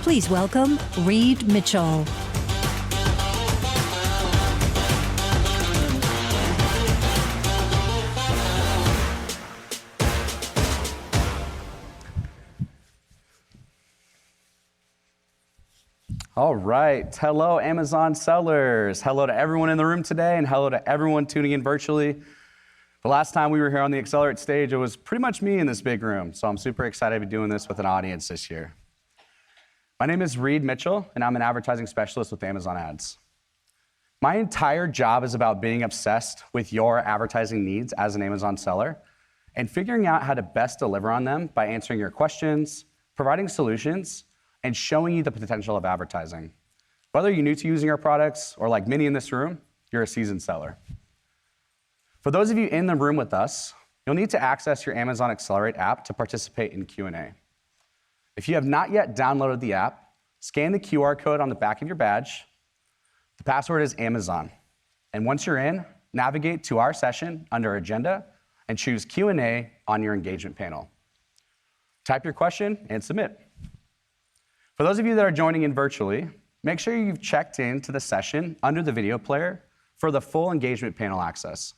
Please welcome Reed Mitchell. All right. Hello, Amazon sellers. Hello to everyone in the room today, and hello to everyone tuning in virtually. The last time we were here on the Accelerate stage, it was pretty much me in this big room, so I'm super excited to be doing this with an audience this year. My name is Reed Mitchell, and I'm an advertising specialist with Amazon Ads. My entire job is about being obsessed with your advertising needs as an Amazon seller and figuring out how to best deliver on them by answering your questions, providing solutions, and showing you the potential of advertising. Whether you're new to using our products or like many in this room, you're a seasoned seller. For those of you in the room with us, you'll need to access your Amazon Accelerate app to participate in Q&A. If you have not yet downloaded the app, scan the QR code on the back of your badge. The password is Amazon. And once you're in, navigate to our session under Agenda and choose Q&A on your engagement panel. Type your question and submit. For those of you that are joining in virtually, make sure you've checked in to the session under the video player for the full engagement panel access.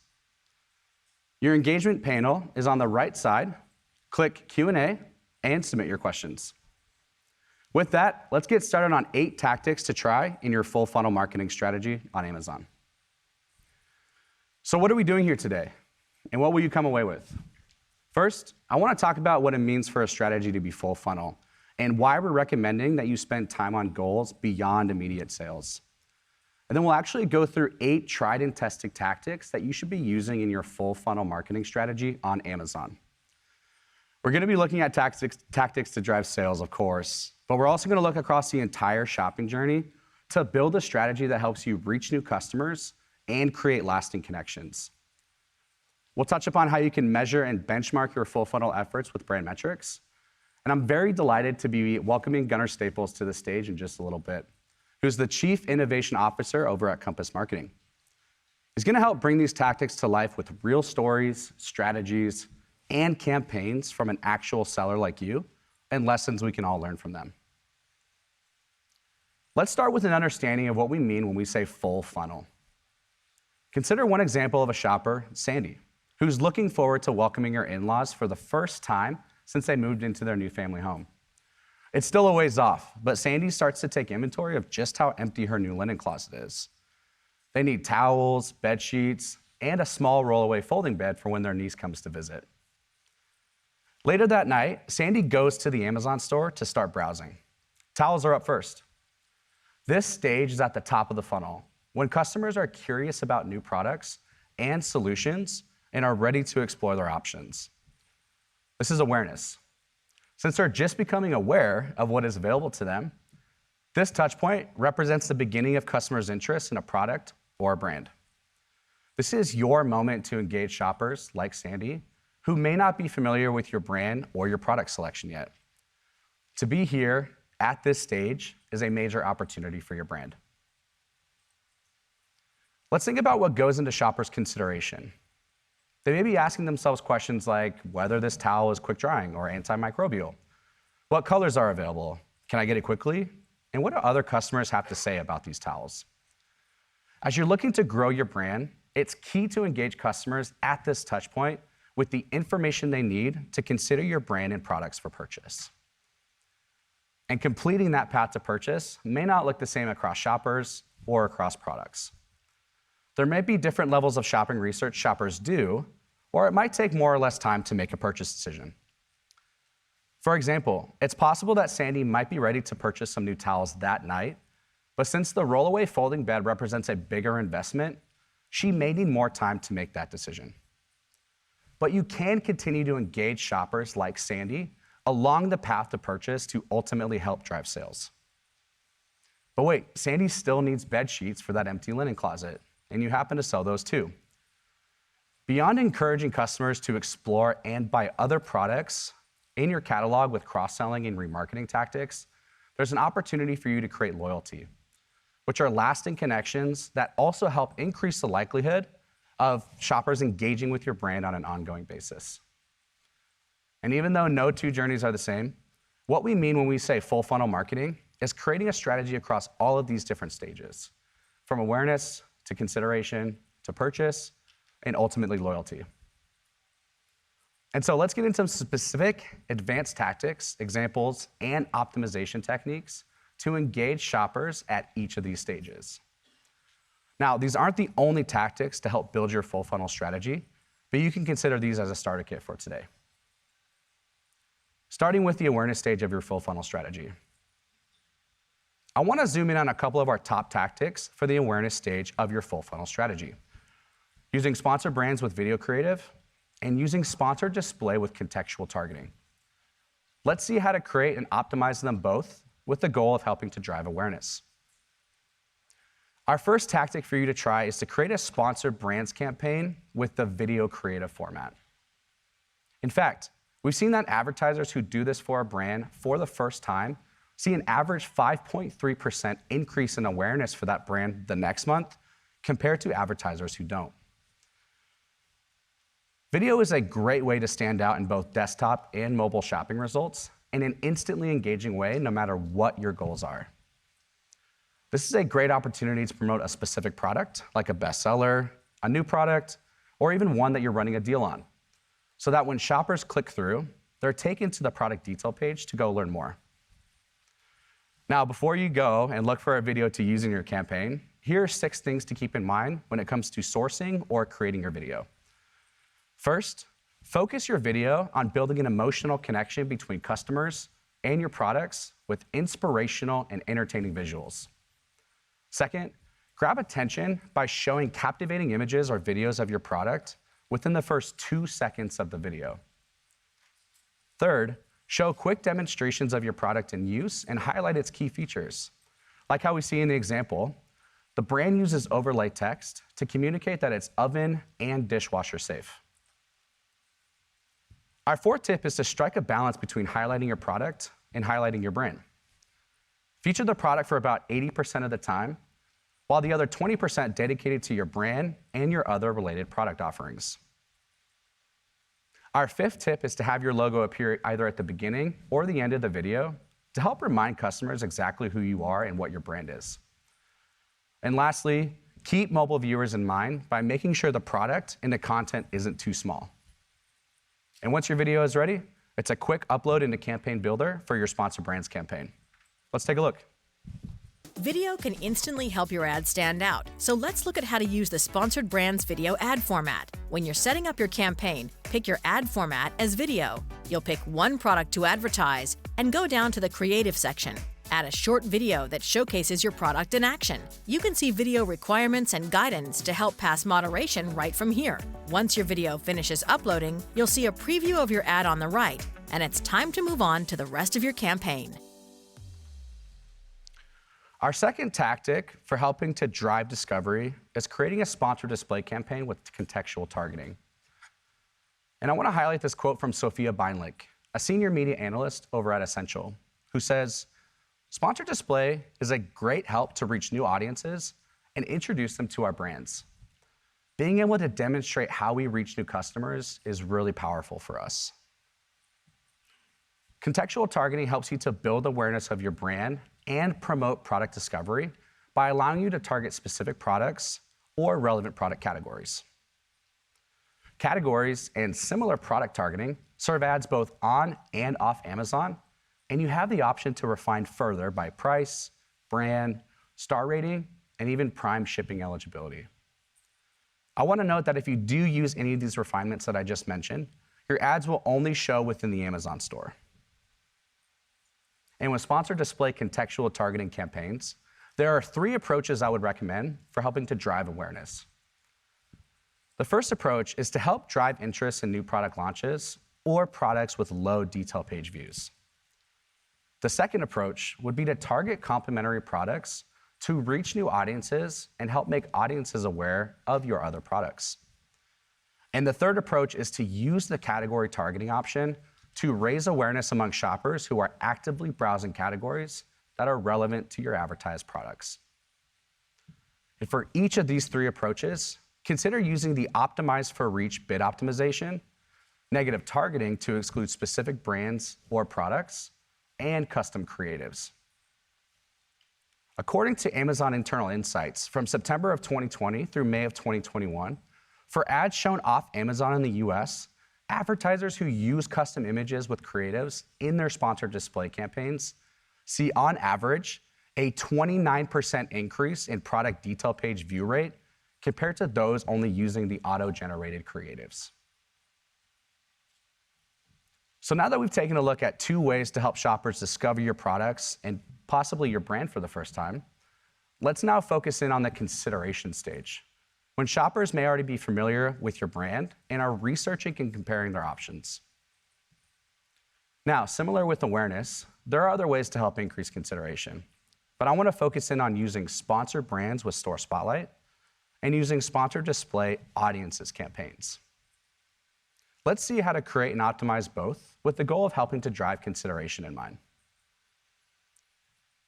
Your engagement panel is on the right side. Click Q&A and submit your questions. With that, let's get started on 8 tactics to try in your full funnel marketing strategy on Amazon. So what are we doing here today? And what will you come away with? First, I want to talk about what it means for a strategy to be full funnel and why we're recommending that you spend time on goals beyond immediate sales. And then we'll actually go through 8 tried and tested tactics that you should be using in your full funnel marketing strategy on Amazon. We're going to be looking at tactics to drive sales, of course, but we're also going to look across the entire shopping journey to build a strategy that helps you reach new customers and create lasting connections. We'll touch upon how you can measure and benchmark your full funnel efforts with brand metrics. And I'm very delighted to be welcoming Gunnar Staples to the stage in just a little bit, who's the Chief Innovation Officer over at Compass Marketing. He's going to help bring these tactics to life with real stories, strategies, and campaigns from an actual seller like you, and lessons we can all learn from them. Let's start with an understanding of what we mean when we say full funnel. Consider one example of a shopper, Sandy, who's looking forward to welcoming her in-laws for the first time since they moved into their new family home. It's still a ways off, but Sandy starts to take inventory of just how empty her new linen closet is. They need towels, bed sheets, and a small rollaway folding bed for when their niece comes to visit. Later that night, Sandy goes to the Amazon store to start browsing. Towels are up first. This stage is at the top of the funnel, when customers are curious about new products and solutions and are ready to explore their options. This is awareness. Since they're just becoming aware of what is available to them, this touch point represents the beginning of customers' interest in a product or a brand. This is your moment to engage shoppers like Sandy, who may not be familiar with your brand or your product selection yet. To be here at this stage is a major opportunity for your brand. Let's think about what goes into shoppers' consideration. They may be asking themselves questions like whether this towel is quick drying or antimicrobial. What colors are available? Can I get it quickly? And what do other customers have to say about these towels? As you're looking to grow your brand, it's key to engage customers at this touch point with the information they need to consider your brand and products for purchase. And completing that path to purchase may not look the same across shoppers or across products. There may be different levels of shopping research shoppers do, or it might take more or less time to make a purchase decision. For example, it's possible that Sandy might be ready to purchase some new towels that night, but since the rollaway folding bed represents a bigger investment, she may need more time to make that decision. But you can continue to engage shoppers like Sandy along the path to purchase to ultimately help drive sales. But wait, Sandy still needs bed sheets for that empty linen closet, and you happen to sell those too. Beyond encouraging customers to explore and buy other products in your catalog with cross-selling and remarketing tactics, there's an opportunity for you to create loyalty, which are lasting connections that also help increase the likelihood of shoppers engaging with your brand on an ongoing basis. And even though no two journeys are the same, what we mean when we say full funnel marketing is creating a strategy across all of these different stages, from awareness to consideration to purchase and ultimately loyalty. And so let's get into some specific advanced tactics, examples, and optimization techniques to engage shoppers at each of these stages. Now, these aren't the only tactics to help build your full funnel strategy, but you can consider these as a starter kit for today. Starting with the awareness stage of your full funnel strategy. I want to zoom in on a couple of our top tactics for the awareness stage of your full funnel strategy. Using sponsored brands with video creative and using sponsored display with contextual targeting. Let's see how to create and optimize them both with the goal of helping to drive awareness. Our first tactic for you to try is to create a sponsored brands campaign with the video creative format. In fact, we've seen that advertisers who do this for a brand for the first time see an average 5.3% increase in awareness for that brand the next month compared to advertisers who don't. Video is a great way to stand out in both desktop and mobile shopping results in an instantly engaging way, no matter what your goals are. This is a great opportunity to promote a specific product, like a bestseller, a new product, or even one that you're running a deal on, so that when shoppers click through, they're taken to the product detail page to go learn more. Now, before you go and look for a video to use in your campaign, here are 6 things to keep in mind when it comes to sourcing or creating your video. First, focus your video on building an emotional connection between customers and your products with inspirational and entertaining visuals. Second, grab attention by showing captivating images or videos of your product within the first 2 seconds of the video. Third, show quick demonstrations of your product in use and highlight its key features. Like how we see in the example, the brand uses overlay text to communicate that it's oven and dishwasher safe. Our fourth tip is to strike a balance between highlighting your product and highlighting your brand. Feature the product for about 80% of the time, while the other 20% dedicated to your brand and your other related product offerings. Our fifth tip is to have your logo appear either at the beginning or the end of the video to help remind customers exactly who you are and what your brand is. And lastly, keep mobile viewers in mind by making sure the product and the content isn't too small. And once your video is ready, it's a quick upload into Campaign Builder for your sponsored brands campaign. Let's take a look. Video can instantly help your ad stand out, so let's look at how to use the Sponsored Brands video ad format. When you're setting up your campaign, pick your ad format as video. You'll pick one product to advertise and go down to the creative section. Add a short video that showcases your product in action. You can see video requirements and guidance to help pass moderation right from here. Once your video finishes uploading, you'll see a preview of your ad on the right, and it's time to move on to the rest of your campaign. Our second tactic for helping to drive discovery is creating a sponsored display campaign with contextual targeting. And I want to highlight this quote from Sophia Beinlich, a senior media analyst over at Essential, who says, "Sponsored display is a great help to reach new audiences and introduce them to our brands. Being able to demonstrate how we reach new customers is really powerful for us." Contextual targeting helps you to build awareness of your brand and promote product discovery by allowing you to target specific products or relevant product categories. Categories and similar product targeting serve ads both on and off Amazon, and you have the option to refine further by price, brand, star rating, and even prime shipping eligibility. I want to note that if you do use any of these refinements that I just mentioned, your ads will only show within the Amazon store. And with sponsored display contextual targeting campaigns, there are 3 approaches I would recommend for helping to drive awareness. The first approach is to help drive interest in new product launches or products with low detail page views. The second approach would be to target complementary products to reach new audiences and help make audiences aware of your other products. And the third approach is to use the category targeting option to raise awareness among shoppers who are actively browsing categories that are relevant to your advertised products. And for each of these 3 approaches, consider using the optimized for reach bid optimization, negative targeting to exclude specific brands or products, and custom creatives. According to Amazon Internal Insights, from September of 2020 through May of 2021, for ads shown off Amazon in the US, advertisers who use custom images with creatives in their sponsored display campaigns see, on average, a 29% increase in product detail page view rate compared to those only using the auto-generated creatives. So now that we've taken a look at 2 ways to help shoppers discover your products and possibly your brand for the first time, let's now focus in on the consideration stage, when shoppers may already be familiar with your brand and are researching and comparing their options. Now, similar with awareness, there are other ways to help increase consideration, but I want to focus in on using sponsored brands with Store Spotlight and using sponsored display audiences campaigns. Let's see how to create and optimize both with the goal of helping to drive consideration in mind.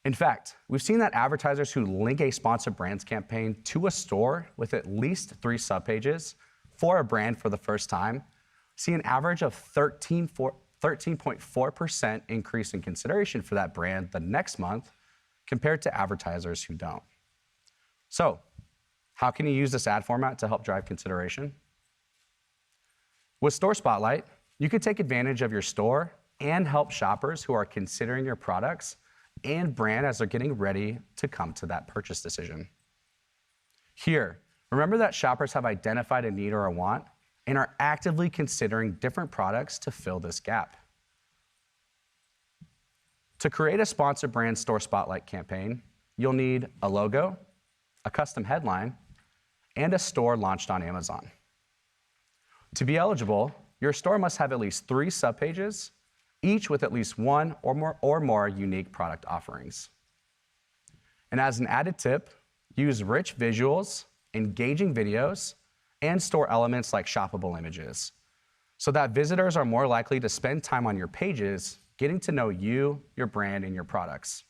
In fact, we've seen that advertisers who link a sponsored brands campaign to a store with at least 3 subpages for a brand for the first time see an average of 13.4% increase in consideration for that brand the next month compared to advertisers who don't. So, how can you use this ad format to help drive consideration? With Store Spotlight, you can take advantage of your store and help shoppers who are considering your products and brand as they're getting ready to come to that purchase decision. Here, remember that shoppers have identified a need or a want and are actively considering different products to fill this gap. To create a sponsored brand Store Spotlight campaign, you'll need a logo, a custom headline, and a store launched on Amazon. To be eligible, your store must have at least 3 subpages, each with at least 1 or more unique product offerings. And as an added tip, use rich visuals, engaging videos, and store elements like shoppable images, so that visitors are more likely to spend time on your pages getting to know you, your brand, and your products.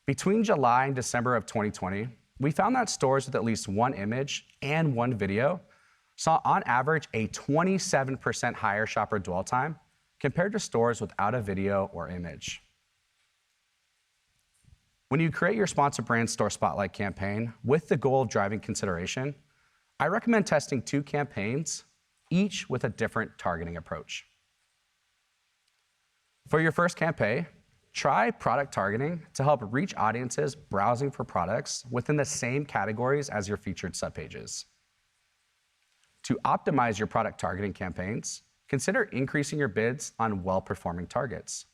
Between July and December of 2020, we found that stores with at least 1 image and 1 video saw on average a 27% higher shopper dwell time compared to stores without a video or image. When you create your sponsored brand Store Spotlight campaign with the goal of driving consideration, I recommend testing 2 campaigns, each with a different targeting approach. For your first campaign, try product targeting to help reach audiences browsing for products within the same categories as your featured subpages. To optimize your product targeting campaigns, consider increasing your bids on well-performing targets.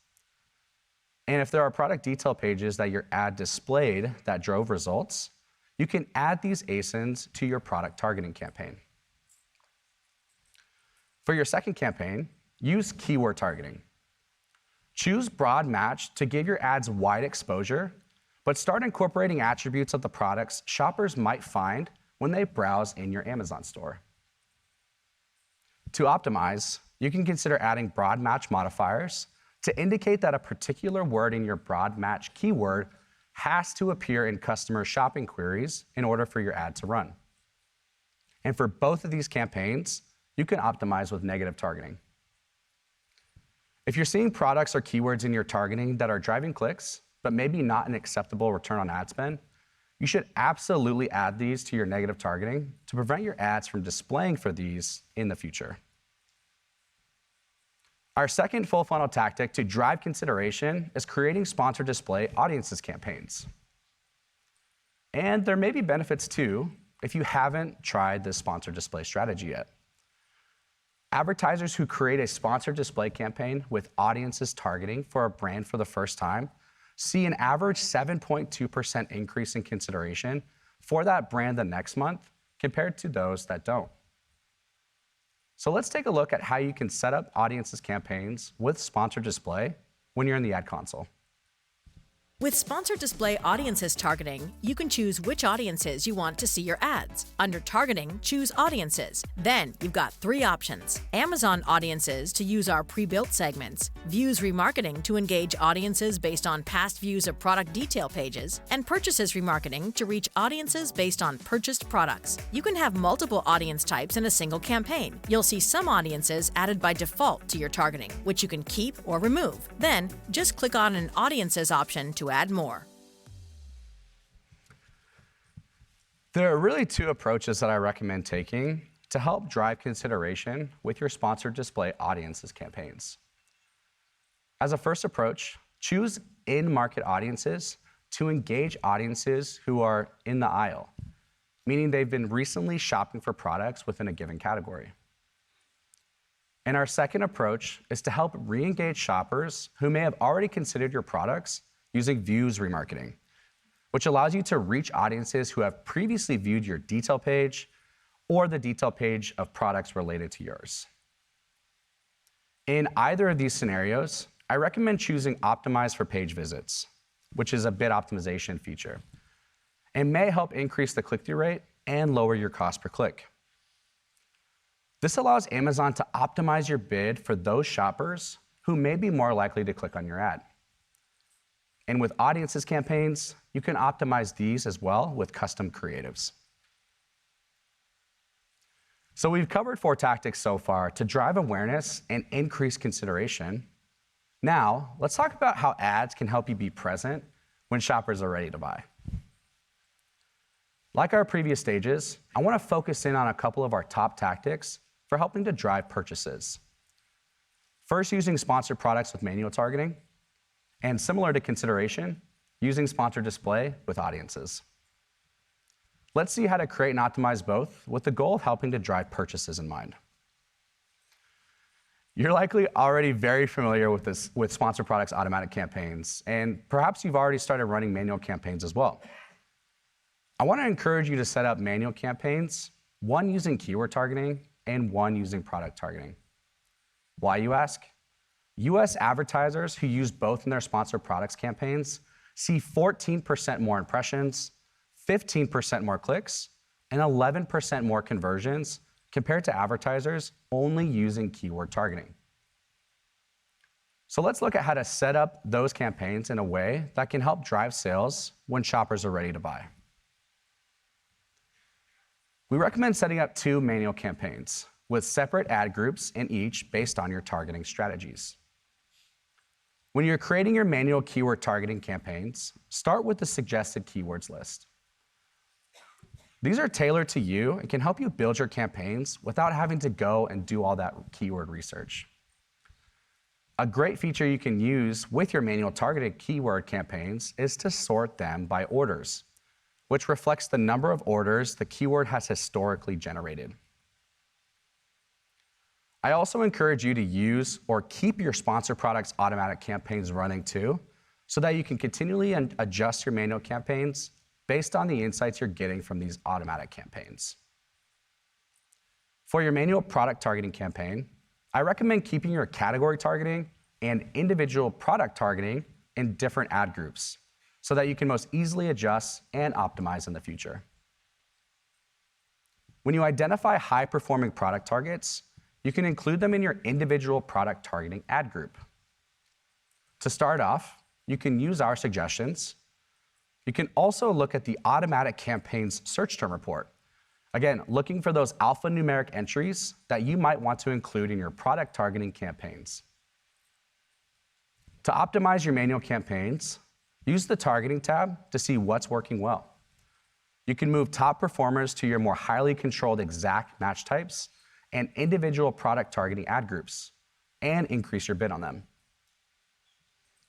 And if there are product detail pages that your ad displayed that drove results, you can add these ASINs to your product targeting campaign. For your second campaign, use keyword targeting. Choose broad match to give your ads wide exposure, but start incorporating attributes of the products shoppers might find when they browse in your Amazon store. To optimize, you can consider adding broad match modifiers to indicate that a particular word in your broad match keyword has to appear in customer shopping queries in order for your ad to run. And for both of these campaigns, you can optimize with negative targeting. If you're seeing products or keywords in your targeting that are driving clicks, but maybe not an acceptable return on ad spend, you should absolutely add these to your negative targeting to prevent your ads from displaying for these in the future. Our second full funnel tactic to drive consideration is creating sponsored display audiences campaigns. And there may be benefits too if you haven't tried this sponsored display strategy yet. Advertisers who create a sponsored display campaign with audiences targeting for a brand for the first time see an average 7.2% increase in consideration for that brand the next month compared to those that don't. So let's take a look at how you can set up audiences campaigns with sponsored display when you're in the ad console. With Sponsored Display Audiences targeting, you can choose which audiences you want to see your ads. Under Targeting, choose Audiences. Then you've got 3 options. Amazon Audiences to use our pre-built segments, Views Remarketing to engage audiences based on past views of product detail pages, and Purchases Remarketing to reach audiences based on purchased products. You can have multiple audience types in a single campaign. You'll see some audiences added by default to your targeting, which you can keep or remove. Then, just click on an Audiences option to add more. There are really two approaches that I recommend taking to help drive consideration with your sponsored display audiences campaigns. As a first approach, choose in-market audiences to engage audiences who are in the aisle, meaning they've been recently shopping for products within a given category. And our second approach is to help re-engage shoppers who may have already considered your products using views remarketing, which allows you to reach audiences who have previously viewed your detail page or the detail page of products related to yours. In either of these scenarios, I recommend choosing Optimize for Page Visits, which is a bid optimization feature, and may help increase the click-through rate and lower your cost per click. This allows Amazon to optimize your bid for those shoppers who may be more likely to click on your ad. And with audiences campaigns, you can optimize these as well with custom creatives. So we've covered 4 tactics so far to drive awareness and increase consideration. Now, let's talk about how ads can help you be present when shoppers are ready to buy. Like our previous stages, I want to focus in on a couple of our top tactics for helping to drive purchases. First, using sponsored products with manual targeting, and similar to consideration, using sponsored display with audiences. Let's see how to create and optimize both with the goal of helping to drive purchases in mind. You're likely already very familiar with sponsored products automatic campaigns, and perhaps you've already started running manual campaigns as well. I want to encourage you to set up manual campaigns, one using keyword targeting and one using product targeting. Why, you ask? US advertisers who use both in their sponsored products campaigns see 14% more impressions, 15% more clicks, and 11% more conversions compared to advertisers only using keyword targeting. So let's look at how to set up those campaigns in a way that can help drive sales when shoppers are ready to buy. We recommend setting up 2 manual campaigns with separate ad groups in each based on your targeting strategies. When you're creating your manual keyword targeting campaigns, start with the suggested keywords list. These are tailored to you and can help you build your campaigns without having to go and do all that keyword research. A great feature you can use with your manual targeted keyword campaigns is to sort them by orders, which reflects the number of orders the keyword has historically generated. I also encourage you to use or keep your sponsored products automatic campaigns running too, so that you can continually adjust your manual campaigns based on the insights you're getting from these automatic campaigns. For your manual product targeting campaign, I recommend keeping your category targeting and individual product targeting in different ad groups so that you can most easily adjust and optimize in the future. When you identify high-performing product targets, you can include them in your individual product targeting ad group. To start off, you can use our suggestions. You can also look at the automatic campaigns search term report. Again, looking for those alphanumeric entries that you might want to include in your product targeting campaigns. To optimize your manual campaigns, use the targeting tab to see what's working well. You can move top performers to your more highly controlled exact match types and individual product targeting ad groups, and increase your bid on them.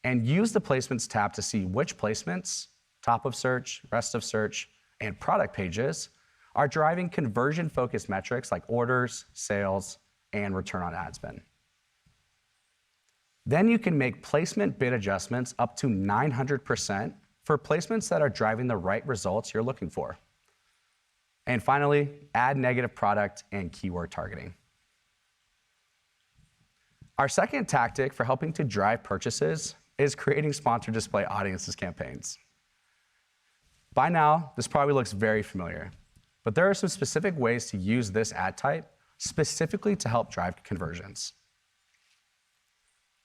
And use the placements tab to see which placements, top of search, rest of search, and product pages are driving conversion-focused metrics like orders, sales, and return on ad spend. Then you can make placement bid adjustments up to 900% for placements that are driving the right results you're looking for. And finally, add negative product and keyword targeting. Our second tactic for helping to drive purchases is creating sponsored display audiences campaigns. By now, this probably looks very familiar, but there are some specific ways to use this ad type specifically to help drive conversions.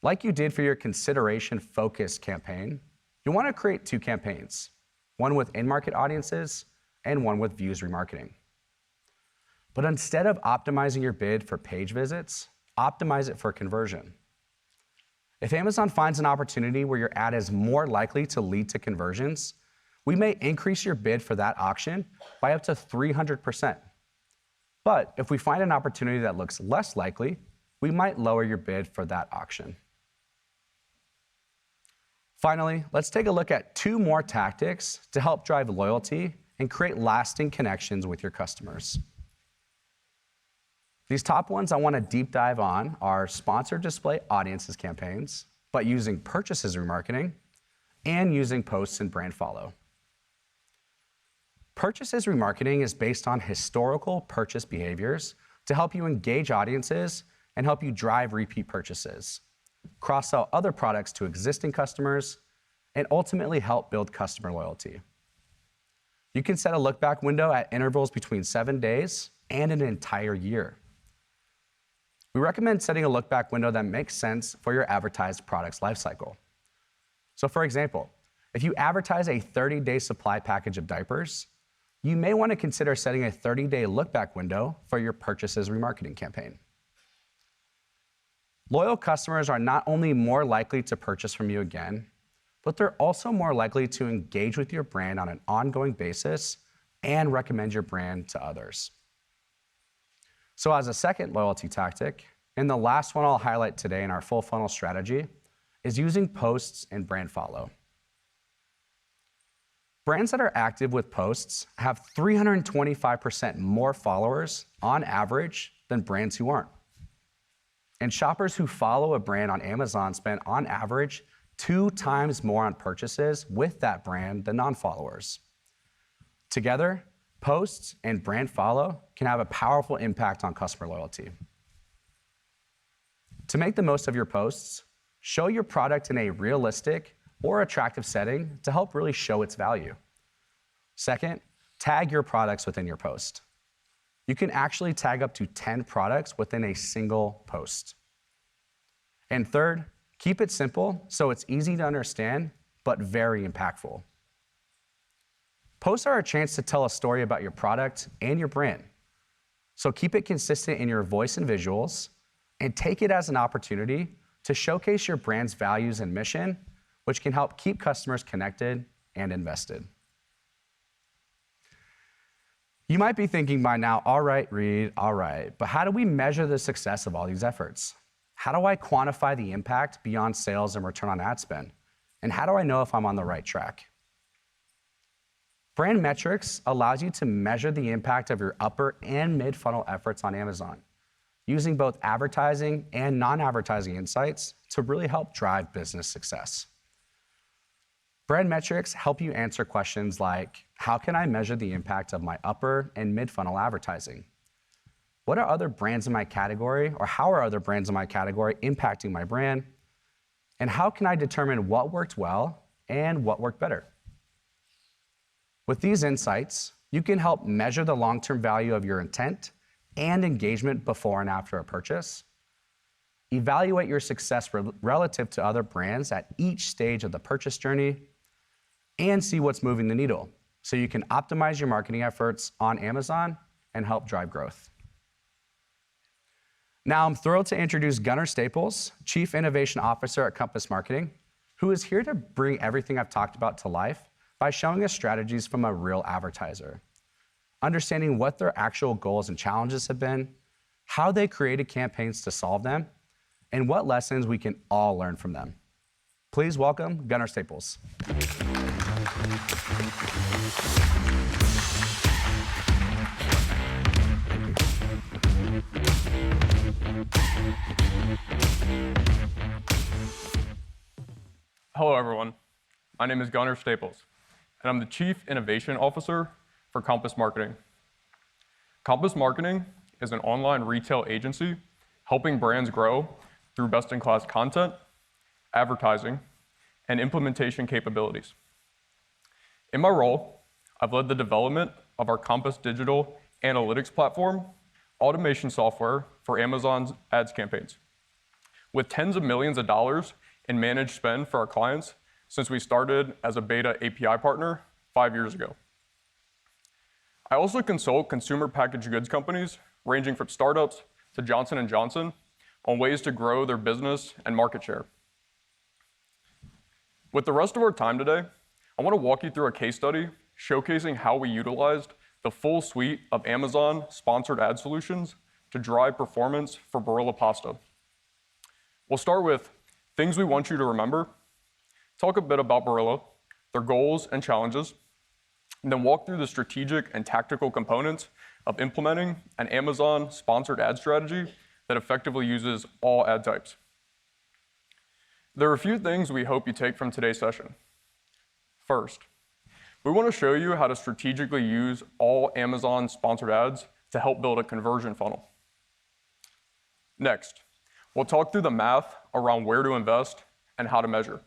Like you did for your consideration-focused campaign, you want to create 2 campaigns, one with in-market audiences and one with views remarketing. But instead of optimizing your bid for page visits, optimize it for conversion. If Amazon finds an opportunity where your ad is more likely to lead to conversions, we may increase your bid for that auction by up to 300%. But if we find an opportunity that looks less likely, we might lower your bid for that auction. Finally, let's take a look at 2 more tactics to help drive loyalty and create lasting connections with your customers. These top ones I want to deep dive on are sponsored display audiences campaigns, but using purchases remarketing, and using posts and brand follow. Purchases remarketing is based on historical purchase behaviors to help you engage audiences and help you drive repeat purchases, cross-sell other products to existing customers, and ultimately help build customer loyalty. You can set a look-back window at intervals between 7 days and an entire year. We recommend setting a look-back window that makes sense for your advertised product's lifecycle. So for example, if you advertise a 30-day supply package of diapers, you may want to consider setting a 30-day look-back window for your purchases remarketing campaign. Loyal customers are not only more likely to purchase from you again, but they're also more likely to engage with your brand on an ongoing basis and recommend your brand to others. So as a second loyalty tactic, and the last one I'll highlight today in our full funnel strategy, is using posts and brand follow. Brands that are active with posts have 325% more followers on average than brands who aren't. And shoppers who follow a brand on Amazon spend on average 2 times more on purchases with that brand than non-followers. Together, posts and brand follow can have a powerful impact on customer loyalty. To make the most of your posts, show your product in a realistic or attractive setting to help really show its value. Second, tag your products within your post. You can actually tag up to 10 products within a single post. And third, keep it simple so it's easy to understand, but very impactful. Posts are a chance to tell a story about your product and your brand. So keep it consistent in your voice and visuals, and take it as an opportunity to showcase your brand's values and mission, which can help keep customers connected and invested. You might be thinking by now, all right, Reed, all right, but how do we measure the success of all these efforts? How do I quantify the impact beyond sales and return on ad spend? And how do I know if I'm on the right track? Brand metrics allows you to measure the impact of your upper and mid-funnel efforts on Amazon, using both advertising and non-advertising insights to really help drive business success. Brand metrics help you answer questions like, how can I measure the impact of my upper and mid-funnel advertising? What are other brands in my category, or how are other brands in my category impacting my brand? And how can I determine what worked well and what worked better? With these insights, you can help measure the long-term value of your intent and engagement before and after a purchase, evaluate your success relative to other brands at each stage of the purchase journey, and see what's moving the needle so you can optimize your marketing efforts on Amazon and help drive growth. Now I'm thrilled to introduce Gunnar Staples, Chief Innovation Officer at Compass Marketing, who is here to bring everything I've talked about to life by showing us strategies from a real advertiser, understanding what their actual goals and challenges have been, how they created campaigns to solve them, and what lessons we can all learn from them. Please welcome Gunnar Staples. Hello, everyone. My name is Gunnar Staples, and I'm the Chief Innovation Officer for Compass Marketing. Compass Marketing is an online retail agency helping brands grow through best-in-class content, advertising, and implementation capabilities. In my role, I've led the development of our Compass Digital Analytics platform, automation software for Amazon's ads campaigns, with tens of millions of dollars in managed spend for our clients since we started as a beta API partner 5 years ago. I also consult consumer packaged goods companies ranging from startups to Johnson & Johnson on ways to grow their business and market share. With the rest of our time today, I want to walk you through a case study showcasing how we utilized the full suite of Amazon sponsored ad solutions to drive performance for Barilla Pasta. We'll start with things we want you to remember, talk a bit about Barilla, their goals and challenges, and then walk through the strategic and tactical components of implementing an Amazon sponsored ad strategy that effectively uses all ad types. There are a few things we hope you take from today's session. First, we want to show you how to strategically use all Amazon sponsored ads to help build a conversion funnel. Next, we'll talk through the math around where to invest and how to measure.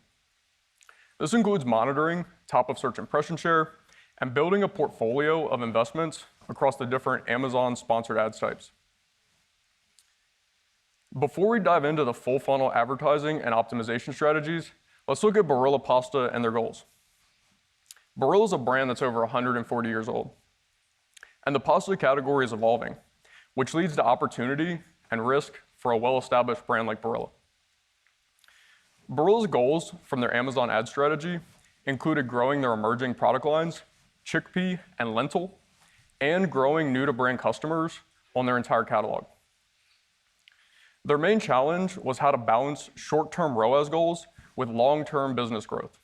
This includes monitoring top of search impression share and building a portfolio of investments across the different Amazon sponsored ads types. Before we dive into the full funnel advertising and optimization strategies, let's look at Barilla Pasta and their goals. Barilla is a brand that's over 140 years old, and the pasta category is evolving, which leads to opportunity and risk for a well-established brand like Barilla. Barilla's goals from their Amazon ad strategy included growing their emerging product lines, chickpea and lentil, and growing new-to-brand customers on their entire catalog. Their main challenge was how to balance short-term ROAS goals with long-term business growth.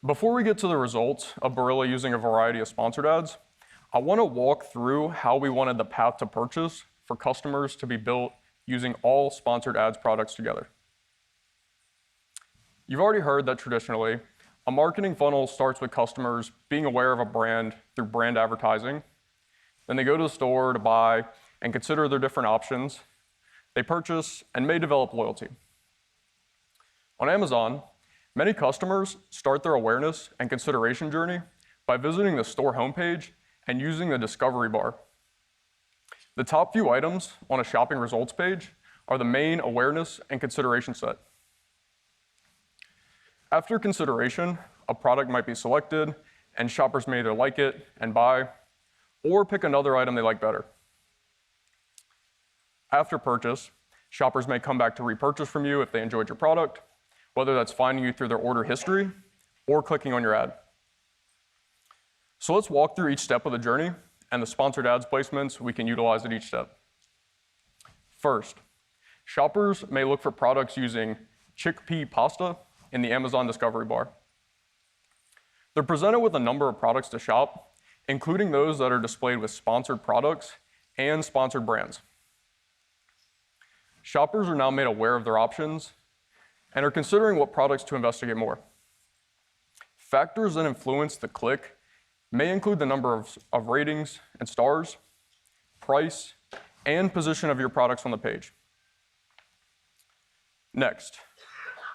Before we get to the results of Barilla using a variety of sponsored ads, I want to walk through how we wanted the path to purchase for customers to be built using all sponsored ads products together. You've already heard that traditionally, a marketing funnel starts with customers being aware of a brand through brand advertising. Then they go to the store to buy and consider their different options. They purchase and may develop loyalty. On Amazon, many customers start their awareness and consideration journey by visiting the store homepage and using the discovery bar. The top few items on a shopping results page are the main awareness and consideration set. After consideration, a product might be selected, and shoppers may either like it and buy, or pick another item they like better. After purchase, shoppers may come back to repurchase from you if they enjoyed your product, whether that's finding you through their order history or clicking on your ad. So let's walk through each step of the journey and the sponsored ads placements we can utilize at each step. First, shoppers may look for products using chickpea pasta in the Amazon discovery bar. They're presented with a number of products to shop, including those that are displayed with sponsored products and sponsored brands. Shoppers are now made aware of their options and are considering what products to investigate more. Factors that influence the click may include the number of ratings and stars, price, and position of your products on the page. Next,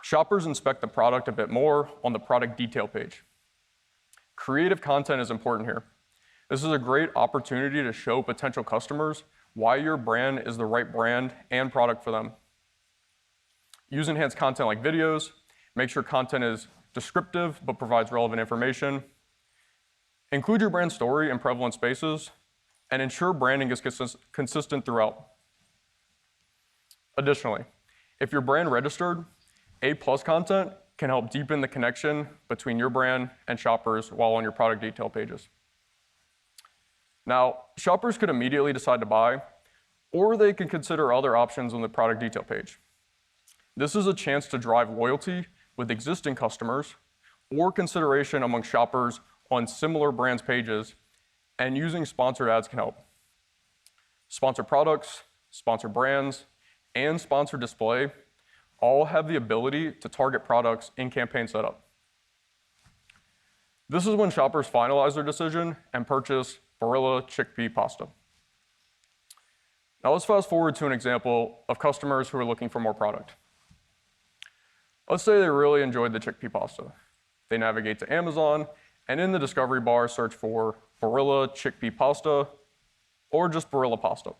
shoppers inspect the product a bit more on the product detail page. Creative content is important here. This is a great opportunity to show potential customers why your brand is the right brand and product for them. Use enhanced content like videos, make sure content is descriptive but provides relevant information. Include your brand story in prevalent spaces, and ensure branding is consistent throughout. Additionally, if you're brand registered, A+ content can help deepen the connection between your brand and shoppers while on your product detail pages. Now, shoppers could immediately decide to buy, or they can consider other options on the product detail page. This is a chance to drive loyalty with existing customers or consideration among shoppers on similar brands pages, and using sponsored ads can help. Sponsored products, sponsored brands, and sponsored display all have the ability to target products in campaign setup. This is when shoppers finalize their decision and purchase Barilla chickpea pasta. Now let's fast forward to an example of customers who are looking for more product. Let's say they really enjoyed the chickpea pasta. They navigate to Amazon and in the discovery bar search for Barilla chickpea pasta or just Barilla pasta.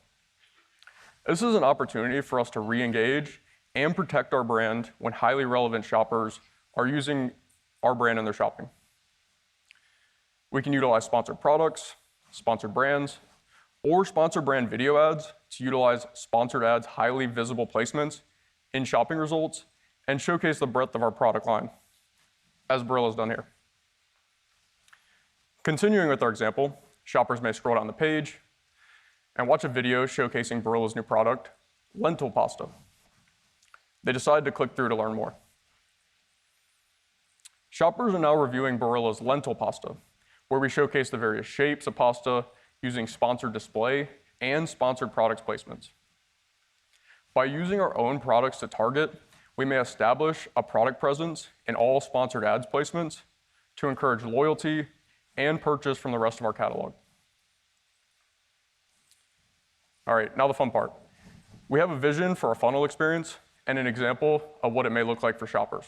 This is an opportunity for us to re-engage and protect our brand when highly relevant shoppers are using our brand in their shopping. We can utilize sponsored products, sponsored brands, or sponsored brand video ads to utilize sponsored ads' highly visible placements in shopping results and showcase the breadth of our product line. as Barilla's done here. Continuing with our example, shoppers may scroll down the page and watch a video showcasing Barilla's new product, lentil pasta. They decide to click through to learn more. Shoppers are now reviewing Barilla's lentil pasta, where we showcase the various shapes of pasta using sponsored display and sponsored products placements. By using our own products to target, we may establish a product presence in all sponsored ads placements to encourage loyalty and purchase from the rest of our catalog. All right, now the fun part. We have a vision for a funnel experience and an example of what it may look like for shoppers.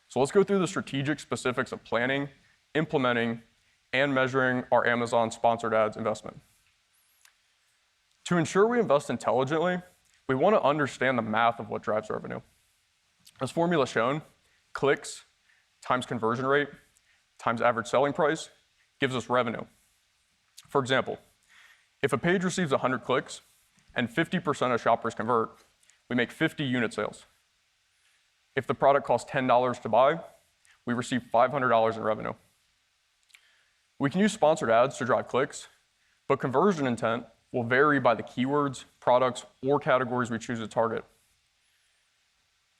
So let's go through the strategic specifics of planning, implementing, and measuring our Amazon sponsored ads investment. To ensure we invest intelligently, we want to understand the math of what drives revenue. As formula shown, clicks times conversion rate times average selling price gives us revenue. For example, if a page receives 100 clicks and 50% of shoppers convert, we make 50 unit sales. If the product costs $10 to buy, we receive $500 in revenue. We can use sponsored ads to drive clicks, but conversion intent will vary by the keywords, products, or categories we choose to target.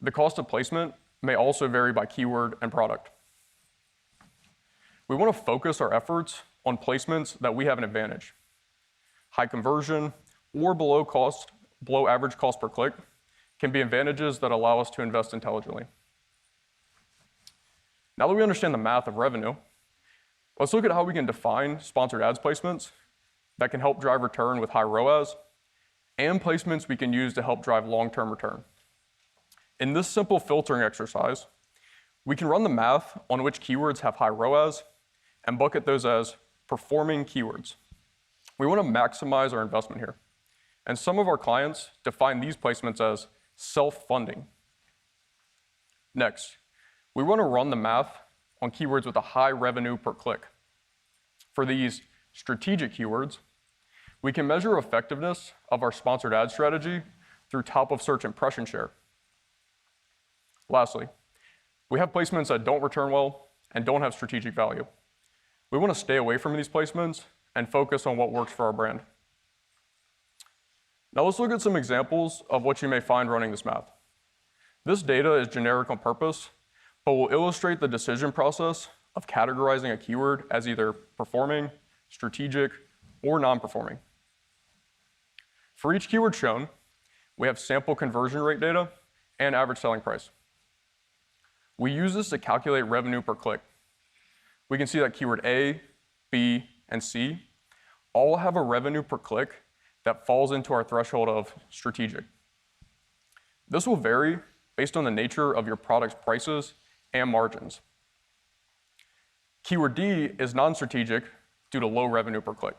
The cost of placement may also vary by keyword and product. We want to focus our efforts on placements that we have an advantage. High conversion or below average cost per click can be advantages that allow us to invest intelligently. Now that we understand the math of revenue, let's look at how we can define sponsored ads placements that can help drive return with high ROAS and placements we can use to help drive long-term return. In this simple filtering exercise, we can run the math on which keywords have high ROAS and bucket those as performing keywords. We want to maximize our investment here. And some of our clients define these placements as self-funding. Next, we want to run the math on keywords with a high revenue per click. For these strategic keywords, we can measure effectiveness of our sponsored ad strategy through top of search impression share. Lastly, we have placements that don't return well and don't have strategic value. We want to stay away from these placements and focus on what works for our brand. Now let's look at some examples of what you may find running this math. This data is generic on purpose, but will illustrate the decision process of categorizing a keyword as either performing, strategic, or non-performing. For each keyword shown, we have sample conversion rate data and average selling price. We use this to calculate revenue per click. We can see that keyword A, B, and C all have a revenue per click that falls into our threshold of strategic. This will vary based on the nature of your product's prices and margins. Keyword D is non-strategic due to low revenue per click.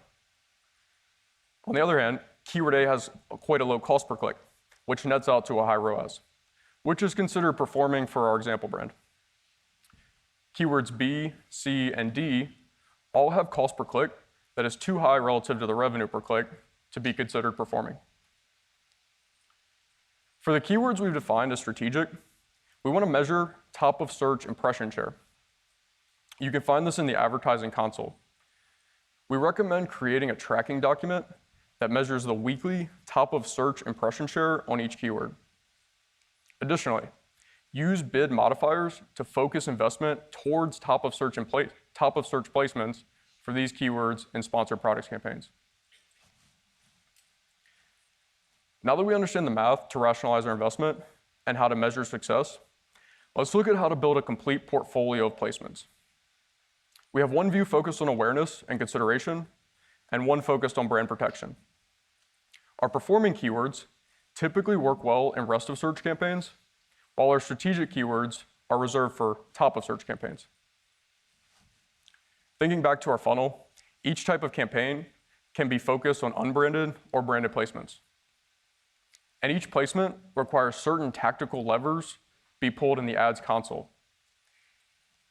On the other hand, keyword A has quite a low cost per click, which nets out to a high ROAS, which is considered performing for our example brand. Keywords B, C, and D all have cost per click that is too high relative to the revenue per click to be considered performing. For the keywords we've defined as strategic, we want to measure top of search impression share. You can find this in the advertising console. We recommend creating a tracking document that measures the weekly top of search impression share on each keyword. Additionally, use bid modifiers to focus investment towards top of search placements for these keywords in sponsored products campaigns. Now that we understand the math to rationalize our investment and how to measure success, let's look at how to build a complete portfolio of placements. We have one view focused on awareness and consideration, and one focused on brand protection. Our performing keywords typically work well in rest of search campaigns, while our strategic keywords are reserved for top of search campaigns. Thinking back to our funnel, each type of campaign can be focused on unbranded or branded placements. And each placement requires certain tactical levers be pulled in the ads console.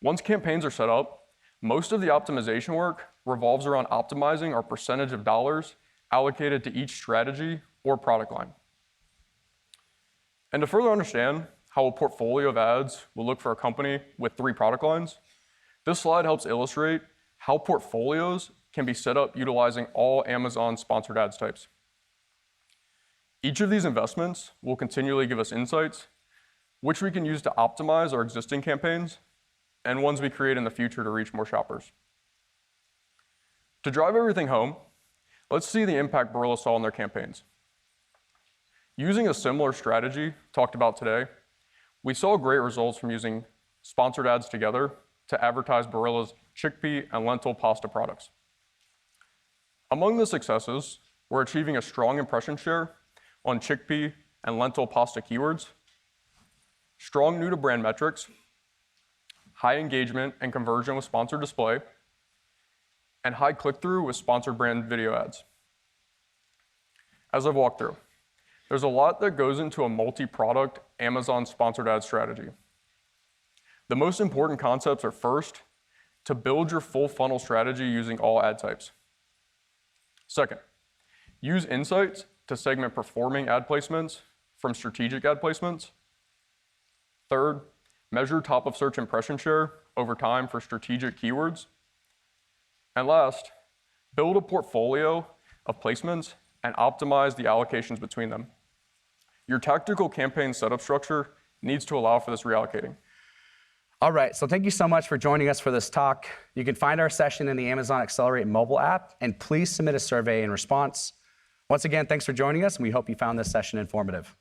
Once campaigns are set up, most of the optimization work revolves around optimizing our percentage of dollars allocated to each strategy or product line. And to further understand how a portfolio of ads will look for a company with 3 product lines, this slide helps illustrate how portfolios can be set up utilizing all Amazon sponsored ads types. Each of these investments will continually give us insights, which we can use to optimize our existing campaigns and ones we create in the future to reach more shoppers. To drive everything home, let's see the impact Barilla saw in their campaigns. Using a similar strategy talked about today, we saw great results from using sponsored ads together to advertise Barilla's chickpea and lentil pasta products. Among the successes, we're achieving a strong impression share on chickpea and lentil pasta keywords, strong new-to-brand metrics, high engagement and conversion with sponsored display, and high click-through with sponsored brand video ads. As I've walked through, there's a lot that goes into a multi-product Amazon sponsored ad strategy. The most important concepts are first, to build your full funnel strategy using all ad types. Second, use insights to segment performing ad placements from strategic ad placements. Third, measure top of search impression share over time for strategic keywords. And last, build a portfolio of placements and optimize the allocations between them. Your tactical campaign setup structure needs to allow for this reallocating. All right, so thank you so much for joining us for this talk. You can find our session in the Amazon Accelerate mobile app, and please submit a survey in response. Once again, thanks for joining us, and we hope you found this session informative.